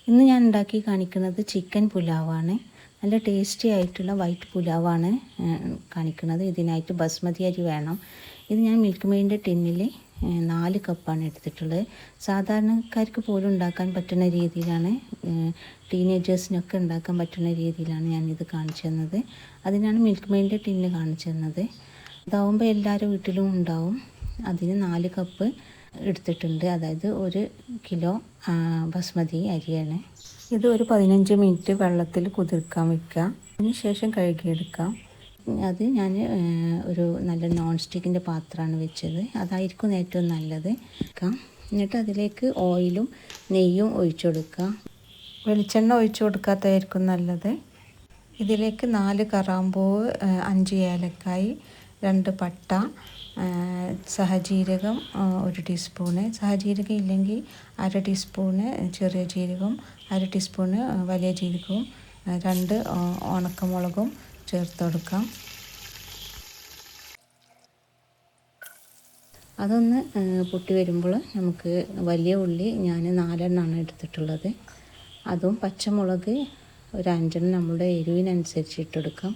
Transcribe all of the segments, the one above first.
ഇന്ന് ഞാൻ ഉണ്ടാക്കി കാണിക്കുന്നത് ചിക്കൻ പുലാവാണ്. നല്ല ടേസ്റ്റി ആയിട്ടുള്ള വൈറ്റ് പുലാവാണ് കാണിക്കുന്നത്. ഇതിനായിട്ട് ബസ്മതി അരി വേണം. ഇത് ഞാൻ മിൽക്ക് മെയ്ഡിൻ്റെ ടിന്നിൽ 4 കപ്പാണ് എടുത്തിട്ടുള്ളത്. സാധാരണക്കാർക്ക് പോലും ഉണ്ടാക്കാൻ പറ്റുന്ന രീതിയിലാണ്, ടീനേജേഴ്സിനൊക്കെ ഉണ്ടാക്കാൻ പറ്റുന്ന രീതിയിലാണ് ഞാനിത് കാണിച്ചു തന്നത്. അതിനാണ് മിൽക്ക് മെയ്ഡിൻ്റെ ടിന്ന് കാണിച്ചു തന്നത്. ഇതാവുമ്പോൾ എല്ലാവരുടെ വീട്ടിലും ഉണ്ടാവും. അതിന് 4 കപ്പ് എടുത്തിട്ടുണ്ട്. അതായത് 1 കിലോ ബസ്മതി അരിയാണ്. ഇത് ഒരു 15 മിനിറ്റ് വെള്ളത്തിൽ കുതിർക്കാൻ വയ്ക്കുക. അതിന് ശേഷം കഴുകിയെടുക്കാം. അത് ഞാൻ ഒരു നല്ല നോൺ സ്റ്റിക്കിൻ്റെ പാത്രമാണ് വെച്ചത്. അതായിരിക്കും ഏറ്റവും നല്ലത്. എന്നിട്ട് അതിലേക്ക് ഓയിലും നെയ്യും ഒഴിച്ചു കൊടുക്കുക. വെളിച്ചെണ്ണ ഒഴിച്ചു കൊടുക്കാത്തതായിരിക്കും നല്ലത്. ഇതിലേക്ക് 4 കറാമ്പൂവ്, 5 ഏലക്കായ്, 2 പട്ട, സഹജീരകം 1 ടീസ്പൂണ്, സഹജീരകം ഇല്ലെങ്കിൽ 1/2 ടീസ്പൂണ് ചെറിയ ജീരകം, 1/2 ടീസ്പൂണ് വലിയ ജീരകവും, 2 ഉണക്കമുളകും ചേർത്ത് കൊടുക്കാം. അതൊന്ന് പൊട്ടി വരുമ്പോൾ നമുക്ക് വലിയ ഉള്ളി ഞാൻ 4 എണ്ണമാണ് എടുത്തിട്ടുള്ളത്. അതും പച്ചമുളക് ഒരു 5 എണ്ണം നമ്മുടെ എരിവിനനുസരിച്ച് ഇട്ടെടുക്കാം.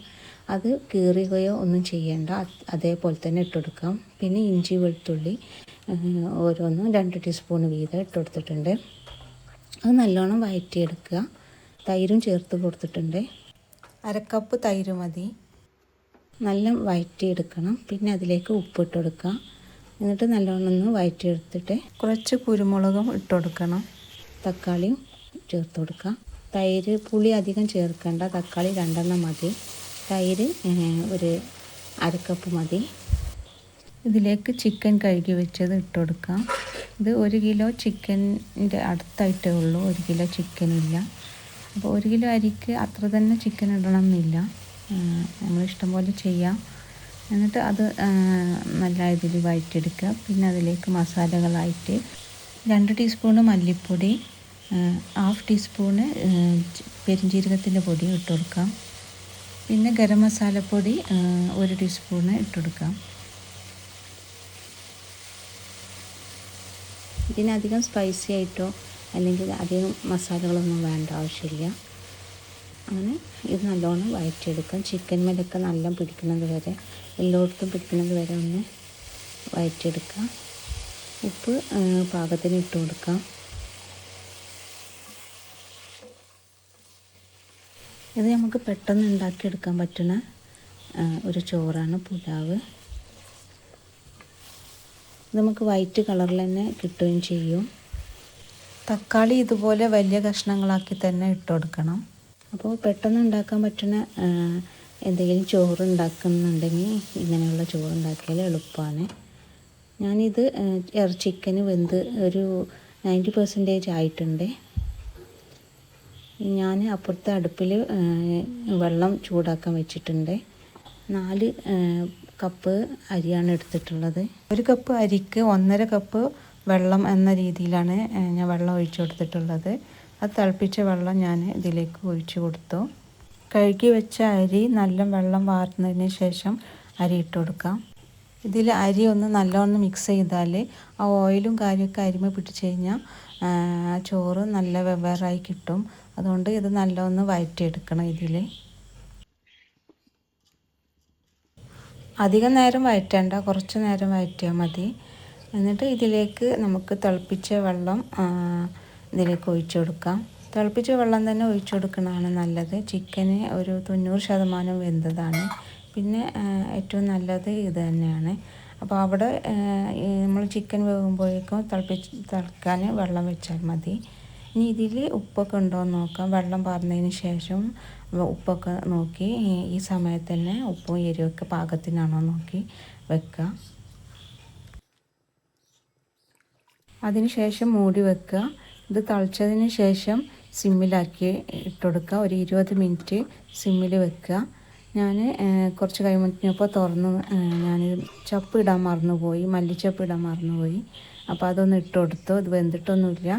അത് കീറുകയോ ഒന്നും ചെയ്യേണ്ട, അതേപോലെ തന്നെ ഇട്ടെടുക്കാം. പിന്നെ ഇഞ്ചി വെളുത്തുള്ളി ഓരോന്നും 2 ടീസ്പൂൺ വീതം ഇട്ടെടുത്തിട്ടുണ്ട്. അത് നല്ലോണം വഴറ്റിയെടുക്കുക. തൈരും ചേർത്ത് കൊടുത്തിട്ടുണ്ട്. 1/2 കപ്പ് തൈര് മതി. നല്ല വഴറ്റിയെടുക്കണം. പിന്നെ അതിലേക്ക് ഉപ്പിട്ട് കൊടുക്കുക. എന്നിട്ട് നല്ലോണം ഒന്ന് വഴറ്റിയെടുത്തിട്ട് കുറച്ച് കുരുമുളകും ഇട്ടുകൊടുക്കണം. തക്കാളിയും ചേർത്ത് കൊടുക്കുക. തൈര് പുളി അധികം ചേർക്കേണ്ട. തക്കാളി 2 എണ്ണം മതി. തൈര് ഒരു 1/2 കപ്പ് മതി. ഇതിലേക്ക് ചിക്കൻ കഴുകി വെച്ചത് ഇട്ട് കൊടുക്കാം. ഇത് 1 കിലോ ചിക്കൻ്റെ അടുത്തായിട്ടേ ഉള്ളൂ. 1 കിലോ ചിക്കനില്ല. അപ്പോൾ 1 കിലോ അരിക്ക് അത്ര തന്നെ ചിക്കൻ ഇടണം എന്നില്ല. നമ്മൾ ഇഷ്ടം പോലെ ചെയ്യാം. എന്നിട്ട് അത് നല്ല ഇതിൽ വഴറ്റിയെടുക്കുക. പിന്നെ അതിലേക്ക് മസാലകളായിട്ട് 2 ടീസ്പൂണ് മല്ലിപ്പൊടി, 1/2 ടീസ്പൂണ് പെരിഞ്ജീരകത്തിൻ്റെ പൊടി ഇട്ട് കൊടുക്കാം. പിന്നെ ഗരം മസാലപ്പൊടി 1 ടീസ്പൂണ് ഇട്ട് കൊടുക്കാം. ഇതിനധികം സ്പൈസി ആയിട്ടോ അല്ലെങ്കിൽ അധികം മസാലകളൊന്നും വേണ്ട ആവശ്യമില്ല. അങ്ങനെ ഇത് നല്ലോണം വഴറ്റിയെടുക്കാം. ചിക്കൻ മേലൊക്കെ നല്ല പിടിക്കുന്നത് വരെ, എല്ലായിടത്തും പിടിക്കുന്നത് വരെ ഒന്ന് വഴറ്റിയെടുക്കാം. ഉപ്പ് പാകത്തിന് ഇട്ട് കൊടുക്കാം. ഇത് നമുക്ക് പെട്ടെന്ന് ഉണ്ടാക്കിയെടുക്കാൻ പറ്റുന്ന ഒരു ചോറാണ് പുലാവ്. നമുക്ക് വൈറ്റ് കളറിൽ തന്നെ കിട്ടുകയും ചെയ്യും. തക്കാളി ഇതുപോലെ വലിയ കഷ്ണങ്ങളാക്കി തന്നെ ഇട്ട് കൊടുക്കണം. അപ്പോൾ പെട്ടെന്ന് ഉണ്ടാക്കാൻ പറ്റുന്ന എന്തെങ്കിലും ചോറ് ഉണ്ടാക്കുന്നുണ്ടെങ്കിൽ ഇങ്ങനെയുള്ള ചോറ് ഉണ്ടാക്കിയാൽ എളുപ്പമാണ്. ഞാനിത് ചിക്കന് വെന്ത് ഒരു 90% ആയിട്ടുണ്ട്. ഞാൻ അപ്പുറത്തെ അടുപ്പിൽ വെള്ളം ചൂടാക്കാൻ വെച്ചിട്ടുണ്ട്. 4 കപ്പ് അരിയാണ് എടുത്തിട്ടുള്ളത്. 1 കപ്പ് അരിക്ക് 1.5 കപ്പ് വെള്ളം എന്ന രീതിയിലാണ് ഞാൻ വെള്ളം ഒഴിച്ചു കൊടുത്തിട്ടുള്ളത്. അത് തിളപ്പിച്ച വെള്ളം ഞാൻ ഇതിലേക്ക് ഒഴിച്ചു കൊടുത്തു. കഴുകി വെച്ച അരി നല്ല വെള്ളം വാർന്നതിന് ശേഷം അരി ഇട്ട് കൊടുക്കാം. ഇതിൽ അരി ഒന്ന് നല്ലോണം മിക്സ് ചെയ്താൽ ആ ഓയിലും കാര്യമൊക്കെ അരിമ പിടിച്ച് കഴിഞ്ഞാൽ ചോറ് നല്ല വെവ്വേറായി കിട്ടും. അതുകൊണ്ട് ഇത് നല്ലോണം വഴറ്റിയെടുക്കണം. ഇതിൽ അധികം നേരം വഴറ്റേണ്ട, കുറച്ച് നേരം വഴറ്റിയാൽ മതി. എന്നിട്ട് ഇതിലേക്ക് നമുക്ക് തിളപ്പിച്ച വെള്ളം ഇതിലേക്ക് ഒഴിച്ചു കൊടുക്കാം. തിളപ്പിച്ച വെള്ളം തന്നെ ഒഴിച്ചു കൊടുക്കുന്നതാണ് നല്ലത്. ചിക്കന് ഒരു 90% വെന്തതാണ്. പിന്നെ ഏറ്റവും നല്ലത് ഇത് തന്നെയാണ്. അപ്പോൾ അവിടെ നമ്മൾ ചിക്കൻ വേകുമ്പോഴേക്കും തിളക്കാൻ വെള്ളം വെച്ചാൽ മതി. ഇനി ഇതിൽ ഉപ്പൊക്കെ ഉണ്ടോ എന്ന് നോക്കാം. വെള്ളം പാർന്നതിന് ശേഷം ഉപ്പൊക്കെ നോക്കി ഈ സമയത്ത് തന്നെ ഉപ്പും എരിവൊക്കെ പാകത്തിനാണോ നോക്കി വെക്കുക. അതിന് ശേഷം മൂടി വെക്കുക. ഇത് തിളച്ചതിന് ശേഷം സിമ്മിലാക്കി ഇട്ടുകൊടുക്കുക. ഒരു 20 മിനിറ്റ് സിമ്മിൽ വെക്കുക. ഞാൻ കുറച്ച് കഴിഞ്ഞപ്പോൾ തുറന്ന് ഞാൻ ചപ്പ് ഇടാൻ മറന്നുപോയി, മല്ലിച്ചപ്പ് ഇടാൻ മറന്നുപോയി. അപ്പോൾ അതൊന്ന് ഇട്ട് കൊടുത്തു. ഇത് വെന്തിട്ടൊന്നുമില്ല,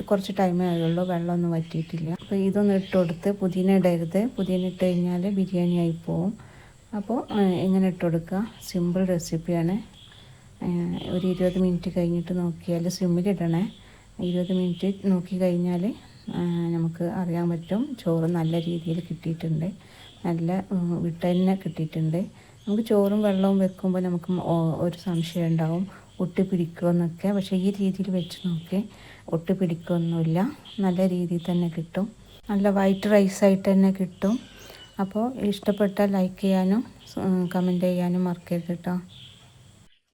കുറച്ച് ടൈമേ ആയുള്ളൂ, വെള്ളമൊന്നും വറ്റിയിട്ടില്ല. അപ്പോൾ ഇതൊന്ന് ഇട്ട് കൊടുത്ത്, പുതിന ഇടരുത്. പുതിന ഇട്ട് കഴിഞ്ഞാൽ ബിരിയാണി ആയി പോവും. അപ്പോൾ ഇങ്ങനെ ഇട്ട് കൊടുക്കുക. സിമ്പിൾ റെസിപ്പിയാണ്. ഒരു 20 മിനിറ്റ് കഴിഞ്ഞിട്ട് നോക്കിയാൽ സിമ്മിലിടണേ. 20 മിനിറ്റ് നോക്കി കഴിഞ്ഞാൽ നമുക്ക് അറിയാൻ പറ്റും ചോറ് നല്ല രീതിയിൽ കിട്ടിയിട്ടുണ്ട്. നല്ല വിട്ട് തന്നെ കിട്ടിയിട്ടുണ്ട്. നമുക്ക് ചോറും വെള്ളവും വെക്കുമ്പോൾ നമുക്ക് ഒരു സംശയം ഉണ്ടാവും ഒട്ടി പിടിക്കുമെന്നൊക്കെ. പക്ഷേ ഈ രീതിയിൽ വെച്ച് നോക്കി ഒട്ടി പിടിക്കുകയൊന്നുമില്ല. നല്ല രീതിയിൽ തന്നെ കിട്ടും. നല്ല വൈറ്റ് റൈസായിട്ട് തന്നെ കിട്ടും. അപ്പോൾ ഇഷ്ടപ്പെട്ടാൽ ലൈക്ക് ചെയ്യാനും കമൻറ്റ് ചെയ്യാനും മറക്കരുത് കേട്ടോ.